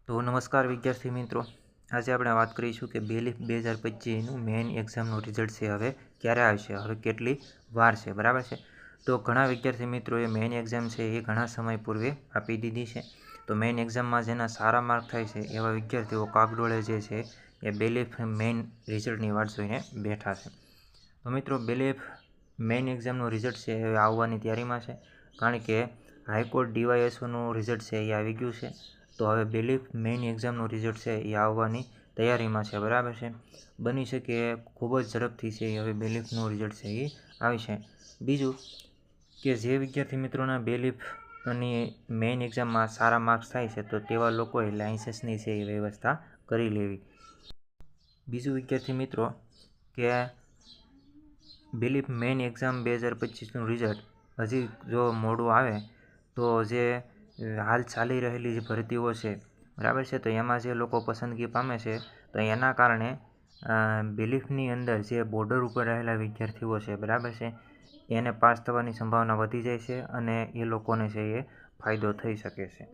તો નમસ્કાર વિદ્યાર્થી મિત્રો, આજે આપણે વાત કરીશું કે બેલીફ 2025નું મેઇન એક્ઝામનું રિઝલ્ટ છે હવે ક્યારે આવશે, હવે કેટલી વાર છે, બરાબર છે. તો ઘણા વિદ્યાર્થી મિત્રોએ મેઇન એક્ઝામ છે એ ઘણા સમય પૂર્વે આપી દીધી છે. તો મેઇન એક્ઝામમાં જેના સારા માર્ક થાય છે એવા વિદ્યાર્થીઓ કાગડોળે જે છે એ બેલીફ મેઇન રિઝલ્ટની વાટ જોઈને બેઠા છે. તો મિત્રો, બેલીફ મેઇન એક્ઝામનું રિઝલ્ટ છે એ આવવાની તૈયારીમાં છે, કારણ કે હાઈકોર્ટ DYSOનું રિઝલ્ટ છે એ આવી ગયું છે. તો હવે બેલીફ મેઇન એક્ઝામનું રિઝલ્ટ છે એ આવવાની તૈયારીમાં છે, બરાબર છે. બની શકે ખૂબ જ ઝડપથી છે હવે બેલીફનું રિઝલ્ટ છે એ આવી છે. બીજું કે જે વિદ્યાર્થી મિત્રોના બેલીફની મેઇન એક્ઝામમાં સારા માર્ક્સ થાય છે તો તેવા લોકોએ લાઇસન્સની છે એ વ્યવસ્થા કરી લેવી. બીજું વિદ્યાર્થી મિત્રો કે બેલીફ મેઇન એક્ઝામ 2025નું રિઝલ્ટ હજી જો મોડું આવે તો જે હાલ ચાલી રહેલી જે ભરતીઓ છે, બરાબર છે, તો એમાં જે લોકો પસંદગી પામે છે તો એના કારણે બેલીફની અંદર જે બોર્ડર ઉપર રહેલા વિદ્યાર્થીઓ છે, બરાબર છે, એને પાસ થવાની સંભાવના વધી જાય છે અને એ લોકોને છે એ ફાયદો થઈ શકે છે.